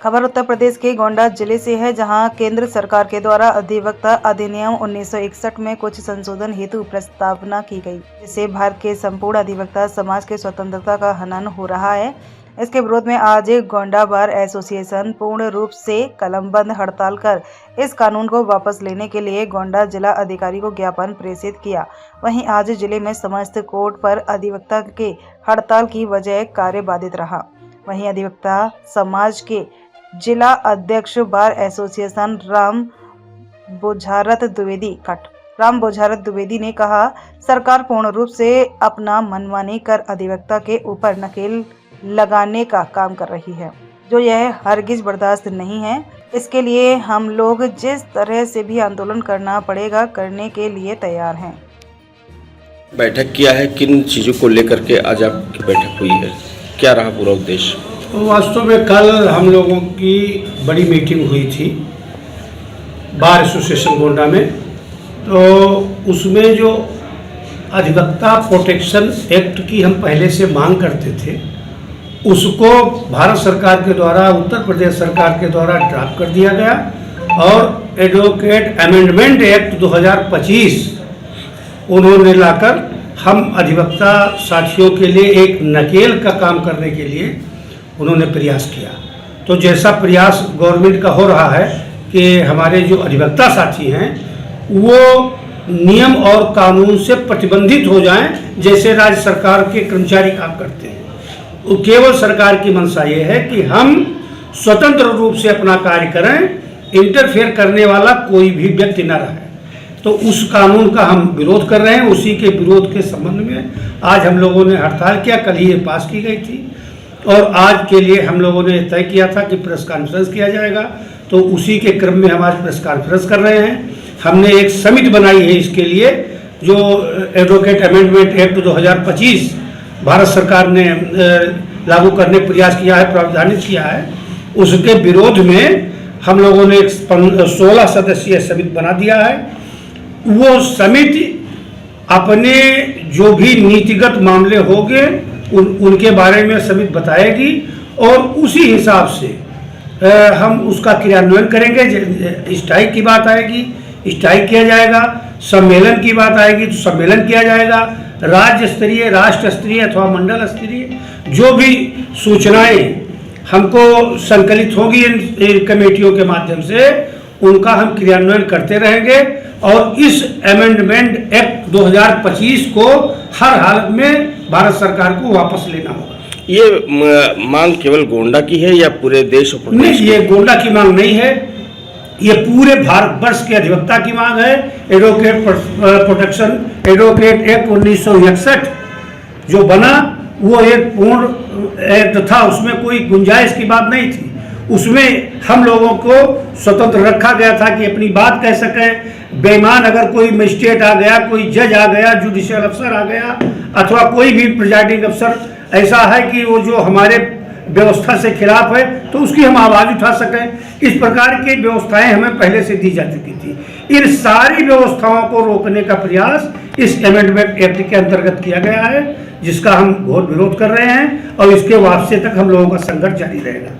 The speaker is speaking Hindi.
खबर उत्तर प्रदेश के गोंडा जिले से है, जहां केंद्र सरकार के द्वारा अधिवक्ता अधिनियम 1961 में कुछ संशोधन हेतु प्रस्तावना की गई, जिससे भारत के संपूर्ण अधिवक्ता समाज के स्वतंत्रता का हनन हो रहा है। इसके विरोध में आज गोंडा बार एसोसिएशन पूर्ण रूप से कलमबंद हड़ताल कर इस कानून को वापस लेने के लिए गोंडा जिला अधिकारी को ज्ञापन प्रेषित किया। वहीं आज जिले में समस्त कोर्ट पर अधिवक्ता के हड़ताल की वजह कार्य बाधित रहा। वहीं अधिवक्ता समाज के जिला अध्यक्ष बार एसोसिएशन राम बोझारत द्विवेदी ने कहा, सरकार पूर्ण रूप से अपना मनमानी कर अधिवक्ता के ऊपर नकेल लगाने का काम कर रही है, जो यह हरगिज बर्दाश्त नहीं है। इसके लिए हम लोग जिस तरह से भी आंदोलन करना पड़ेगा, करने के लिए तैयार हैं। बैठक किया है, किन चीज़ों को लेकर के आज आपकी बैठक हुई है, क्या रहा पूरा उद्देश्य? वास्तव में कल हम लोगों की बड़ी मीटिंग हुई थी बार एसोसिएशन गोंडा में। तो उसमें जो अधिवक्ता प्रोटेक्शन एक्ट की हम पहले से मांग करते थे, उसको भारत सरकार के द्वारा, उत्तर प्रदेश सरकार के द्वारा ड्राफ्ट कर दिया गया और एडवोकेट अमेंडमेंट एक्ट 2025 उन्होंने लाकर हम अधिवक्ता साथियों के लिए एक नकेल का काम करने के लिए उन्होंने प्रयास किया। तो जैसा प्रयास गवर्नमेंट का हो रहा है कि हमारे जो अधिवक्ता साथी हैं वो नियम और कानून से प्रतिबंधित हो जाएं, जैसे राज्य सरकार के कर्मचारी काम करते हैं। तो केवल सरकार की मंशा ये है कि हम स्वतंत्र रूप से अपना कार्य करें, इंटरफेयर करने वाला कोई भी व्यक्ति न रहे। तो उस कानून का हम विरोध कर रहे हैं। उसी के विरोध के संबंध में आज हम लोगों ने हड़ताल किया। कल ही ये पास की गई थी और आज के लिए हम लोगों ने तय किया था कि प्रेस कॉन्फ्रेंस किया जाएगा। तो उसी के क्रम में हम आज प्रेस कॉन्फ्रेंस कर रहे हैं। हमने एक समिति बनाई है इसके लिए, जो एडवोकेट अमेंडमेंट एक्ट 2025 भारत सरकार ने लागू करने प्रयास किया है, प्रावधानित किया है। उसके विरोध में हम लोगों ने एक 16 सदस्यीय समिति बना दिया है। वो समिति अपने जो भी नीतिगत मामले होंगे उनके बारे में समिति बताएगी और उसी हिसाब से हम उसका क्रियान्वयन करेंगे। स्ट्राइक की बात आएगी, स्ट्राइक किया जाएगा। सम्मेलन की बात आएगी तो सम्मेलन किया जाएगा। राज्य स्तरीय, राष्ट्र स्तरीय अथवा मंडल स्तरीय जो भी सूचनाएं हमको संकलित होंगी इन कमेटियों के माध्यम से, उनका हम क्रियान्वयन करते रहेंगे और इस अमेंडमेंट एक्ट 2025 को हर हालत में भारत सरकार को वापस लेना होगा। ये मांग केवल गोंडा की है या पूरे देश और प्रदेश? नहीं, ये गोंडा की मांग नहीं है, ये पूरे भारतवर्ष के अधिवक्ता की मांग है। एडवोकेट प्रोटेक्शन एडवोकेट एक्ट 1961 जो बना वो एक पूर्ण एक्ट था, उसमें कोई गुंजाइश की बात नहीं थी। उसमें हम लोगों को स्वतंत्र रखा गया था कि अपनी बात कह सकें। बेईमान अगर कोई मजिस्ट्रेट आ गया, कोई जज आ गया, जुडिशियल अफसर आ गया अथवा कोई भी प्रिजाइडिंग अफसर ऐसा है कि वो जो हमारे व्यवस्था से खिलाफ है, तो उसकी हम आवाज़ उठा सकें। इस प्रकार की व्यवस्थाएं हमें पहले से दी जा चुकी थी। इन सारी व्यवस्थाओं को रोकने का प्रयास इस अमेंडमेंट एक्ट के अंतर्गत किया गया है, जिसका हम घोर विरोध कर रहे हैं और इसके वापसी तक हम लोगों का संघर्ष जारी रहेगा।